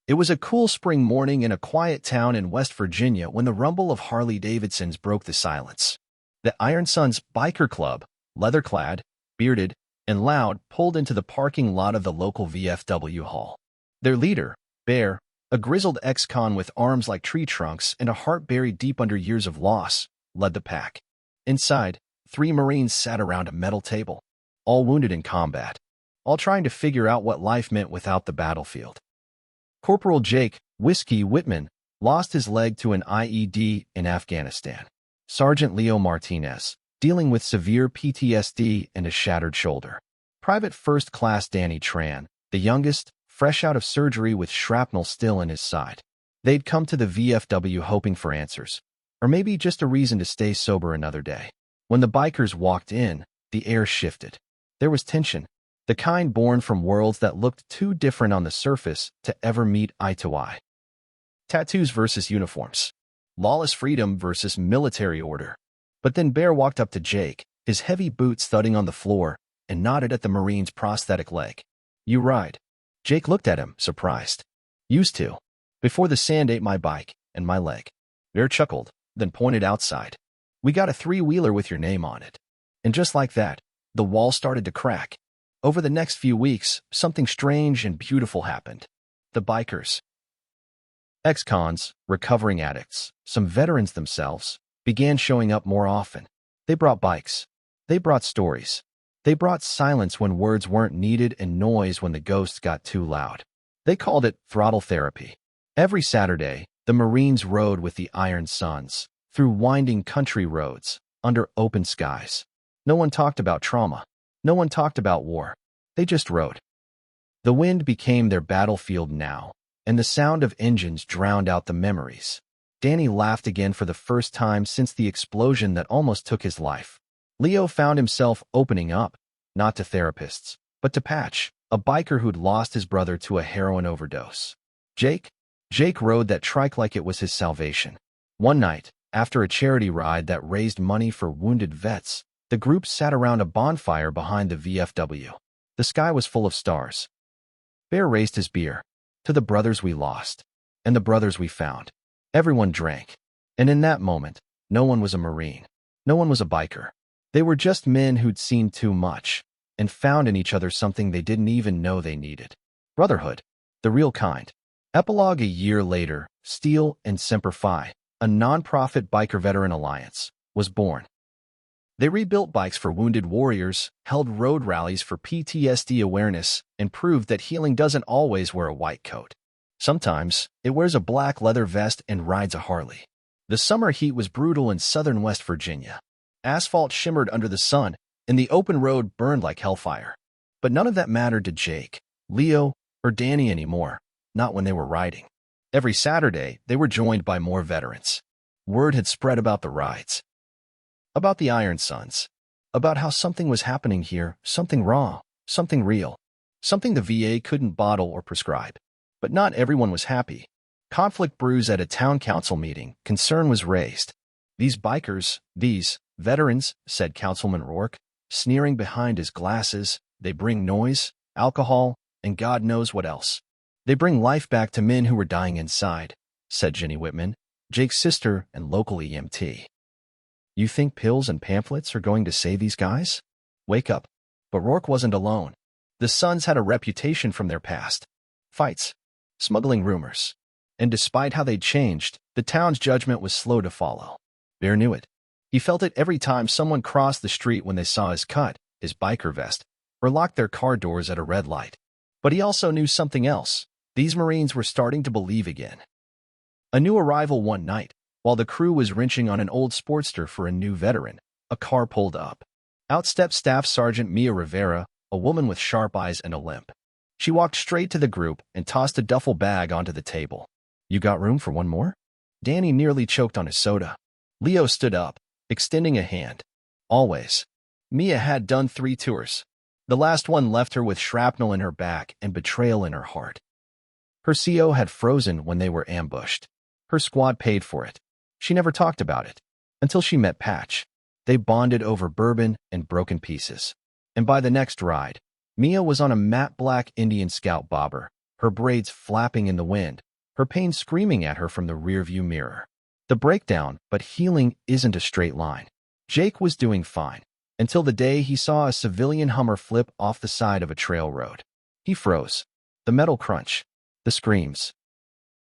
It was a cool spring morning in a quiet town in West Virginia when the rumble of Harley-Davidsons broke the silence. The Iron Sons Biker Club, leather-clad, bearded, and loud, pulled into the parking lot of the local VFW hall. Their leader, Bear, a grizzled ex-con with arms like tree trunks and a heart buried deep under years of loss, led the pack. Inside, 3 Marines sat around a metal table, all wounded in combat, all trying to figure out what life meant without the battlefield. Corporal Jake Whiskey Whitman lost his leg to an IED in Afghanistan. Sergeant Leo Martinez, dealing with severe PTSD and a shattered shoulder. Private First Class Danny Tran, the youngest, fresh out of surgery with shrapnel still in his side. They'd come to the VFW hoping for answers, or maybe just a reason to stay sober another day. When the bikers walked in, the air shifted. There was tension, the kind born from worlds that looked too different on the surface to ever meet eye to eye. Tattoos versus uniforms. Lawless freedom versus military order. But then Bear walked up to Jake, his heavy boots thudding on the floor, and nodded at the Marine's prosthetic leg. "You ride." Jake looked at him, surprised. "Used to. Before the sand ate my bike and my leg." Bear chuckled, then pointed outside. "We got a 3-wheeler with your name on it." And just like that, the wall started to crack. Over the next few weeks, something strange and beautiful happened. The bikers, ex-cons, recovering addicts, some veterans themselves, began showing up more often. They brought bikes. They brought stories. They brought silence when words weren't needed and noise when the ghosts got too loud. They called it throttle therapy. Every Saturday, the Marines rode with the Iron Sons, through winding country roads, under open skies. No one talked about trauma. No one talked about war. They just rode. The wind became their battlefield now, and the sound of engines drowned out the memories. Danny laughed again for the first time since the explosion that almost took his life. Leo found himself opening up, not to therapists, but to Patch, a biker who'd lost his brother to a heroin overdose. Jake rode that trike like it was his salvation. One night, after a charity ride that raised money for wounded vets, the group sat around a bonfire behind the VFW. The sky was full of stars. Bear raised his beer. "To the brothers we lost, and the brothers we found." Everyone drank. And in that moment, no one was a Marine. No one was a biker. They were just men who'd seen too much, and found in each other something they didn't even know they needed. Brotherhood. The real kind. Epilogue. A year later, Steel and Semper Fi, a non-profit biker veteran alliance, was born. They rebuilt bikes for wounded warriors, held road rallies for PTSD awareness, and proved that healing doesn't always wear a white coat. Sometimes, it wears a black leather vest and rides a Harley. The summer heat was brutal in southern West Virginia. Asphalt shimmered under the sun, and the open road burned like hellfire. But none of that mattered to Jake, Leo, or Danny anymore, not when they were riding. Every Saturday, they were joined by more veterans. Word had spread about the rides. About the Iron Sons. About how something was happening here, something raw, something real, something the VA couldn't bottle or prescribe. But not everyone was happy. Conflict brews at a town council meeting. Concern was raised. "These bikers, these veterans," said Councilman Rourke, sneering behind his glasses, "they bring noise, alcohol, and God knows what else. They bring life back to men who were dying inside," said Jenny Whitman, Jake's sister and local EMT. "You think pills and pamphlets are going to save these guys? Wake up." But Rourke wasn't alone. The Sons had a reputation from their past. Fights, smuggling rumors. And despite how they'd changed, the town's judgment was slow to follow. Bear knew it. He felt it every time someone crossed the street when they saw his cut, his biker vest, or locked their car doors at a red light. But he also knew something else. These Marines were starting to believe again. A new arrival one night, while the crew was wrenching on an old Sportster for a new veteran, a car pulled up. Out stepped Staff Sergeant Mia Rivera, a woman with sharp eyes and a limp. She walked straight to the group and tossed a duffel bag onto the table. "You got room for one more?" Danny nearly choked on his soda. Leo stood up, extending a hand. "Always." Mia had done 3 tours. The last one left her with shrapnel in her back and betrayal in her heart. Her CO had frozen when they were ambushed. Her squad paid for it. She never talked about it. Until she met Patch. They bonded over bourbon and broken pieces. And by the next ride, Mia was on a matte black Indian Scout bobber, her braids flapping in the wind, her pain screaming at her from the rearview mirror. The breakdown, but healing isn't a straight line. Jake was doing fine, until the day he saw a civilian Hummer flip off the side of a trail road. He froze. The metal crunch. The screams.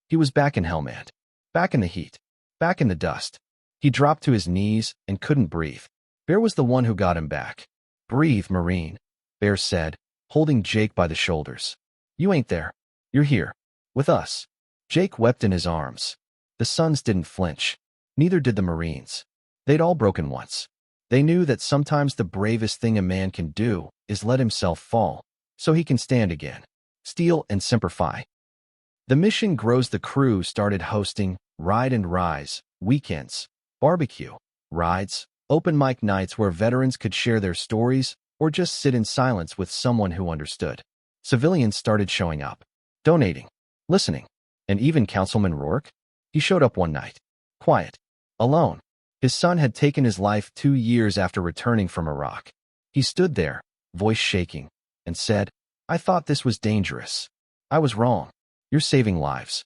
He was back in Hellman. Back in the heat. Back in the dust. He dropped to his knees and couldn't breathe. Bear was the one who got him back. "Breathe, Marine," Bear said, holding Jake by the shoulders. "You ain't there. You're here. With us." Jake wept in his arms. The sons didn't flinch. Neither did the Marines. They'd all broken once. They knew that sometimes the bravest thing a man can do is let himself fall, so he can stand again. Steel and simplify. The mission grows. The crew started hosting Ride and Rise weekends, barbecue, rides, open mic nights where veterans could share their stories or just sit in silence with someone who understood. Civilians started showing up, donating, listening, and even Councilman Rourke. He showed up one night, quiet, alone. His son had taken his life 2 years after returning from Iraq. He stood there, voice shaking, and said, "I thought this was dangerous. I was wrong. You're saving lives."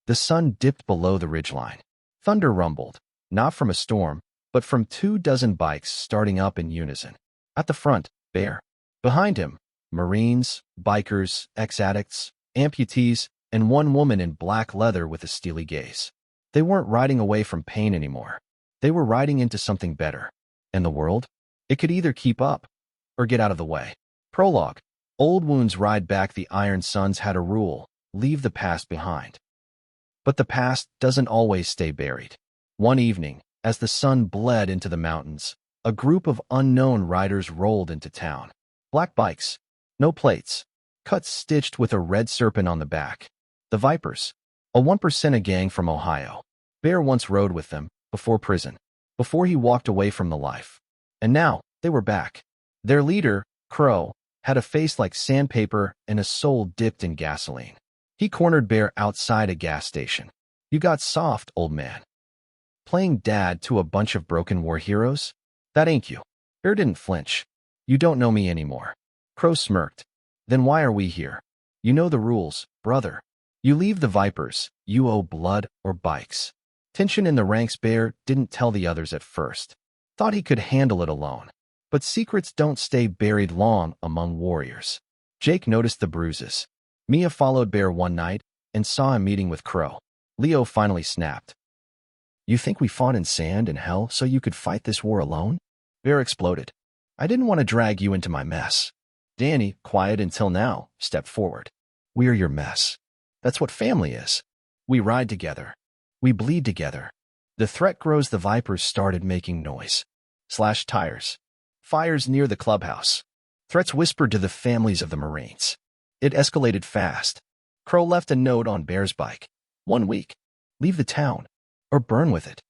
The sun dipped below the ridgeline. Thunder rumbled, not from a storm, but from 24 bikes starting up in unison. At the front, Bear. Behind him, Marines, bikers, ex-addicts, amputees, and one woman in black leather with a steely gaze. They weren't riding away from pain anymore. They were riding into something better. And the world? It could either keep up or get out of the way. Prologue. Old wounds ride back. The Iron Sons had a rule: leave the past behind. But the past doesn't always stay buried. One evening, as the sun bled into the mountains, a group of unknown riders rolled into town. Black bikes, no plates, cuts stitched with a red serpent on the back. The Vipers, a 1% gang from Ohio. Bear once rode with them, before prison, before he walked away from the life. And now, they were back. Their leader, Crow, had a face like sandpaper and a soul dipped in gasoline. He cornered Bear outside a gas station. "You got soft, old man. Playing dad to a bunch of broken war heroes? That ain't you." Bear didn't flinch. "You don't know me anymore." Crow smirked. "Then why are we here? You know the rules, brother. You leave the Vipers, you owe blood or bikes." Tension in the ranks. Bear didn't tell the others at first. Thought he could handle it alone. But secrets don't stay buried long among warriors. Jake noticed the bruises. Mia followed Bear one night and saw him meeting with Crow. Leo finally snapped. "You think we fought in sand and hell so you could fight this war alone?" Bear exploded. "I didn't want to drag you into my mess." Danny, quiet until now, stepped forward. "We're your mess. That's what family is. We ride together. We bleed together." The threat grows. The Vipers started making noise. Slashed tires. Fires near the clubhouse. Threats whispered to the families of the Marines. It escalated fast. Crow left a note on Bear's bike. 1 week. Leave the town. Or burn with it.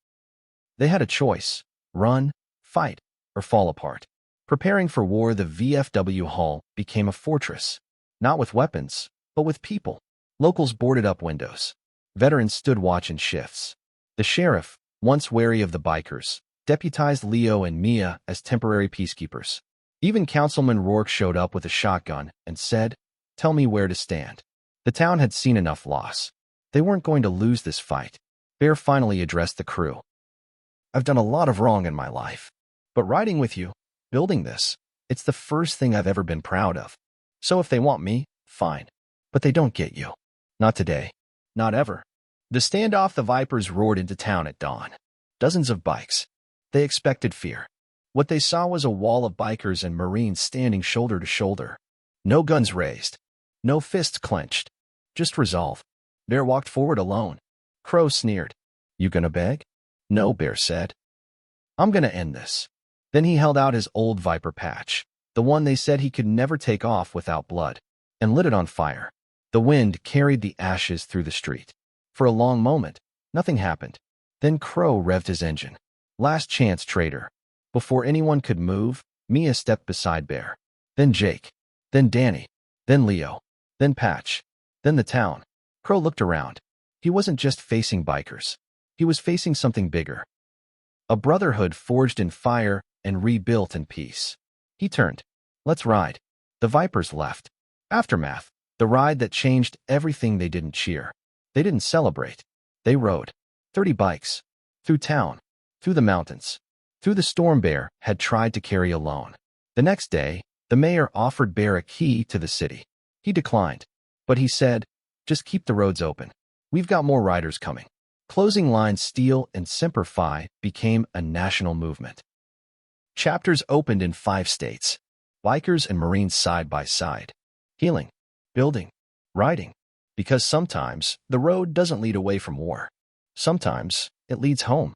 They had a choice: run, fight, or fall apart. Preparing for war, the VFW hall became a fortress. Not with weapons, but with people. Locals boarded up windows. Veterans stood watch in shifts. The sheriff, once wary of the bikers, deputized Leo and Mia as temporary peacekeepers. Even Councilman Rourke showed up with a shotgun and said, "Tell me where to stand." The town had seen enough loss. They weren't going to lose this fight. Bear finally addressed the crew. "I've done a lot of wrong in my life. But riding with you, building this, it's the first thing I've ever been proud of. So if they want me, fine. But they don't get you. Not today. Not ever." The standoff. The Vipers roared into town at dawn. Dozens of bikes. They expected fear. What they saw was a wall of bikers and Marines standing shoulder to shoulder. No guns raised. No fists clenched. Just resolve. Bear walked forward alone. Crow sneered. "You gonna beg?" "No," Bear said. "I'm gonna end this." Then he held out his old Viper patch, the one they said he could never take off without blood, and lit it on fire. The wind carried the ashes through the street. For a long moment, nothing happened. Then Crow revved his engine. Last chance, traitor. Before anyone could move, Mia stepped beside Bear. Then Jake. Then Danny. Then Leo. Then Patch. Then the town. Crow looked around. He wasn't just facing bikers. He was facing something bigger. A brotherhood forged in fire and rebuilt in peace. He turned. "Let's ride." The Vipers left. Aftermath. The ride that changed everything. They didn't cheer. They didn't celebrate. They rode 30 bikes. Through town. Through the mountains. Through the storm Bear had tried to carry alone. The next day, the mayor offered Bear a key to the city. He declined. But he said, just keep the roads open. We've got more riders coming. Closing lines Steel and Semper Fi became a national movement. Chapters opened in 5 states. Bikers and Marines side by side. Healing. Building. Riding. Because sometimes the road doesn't lead away from war. Sometimes it leads home.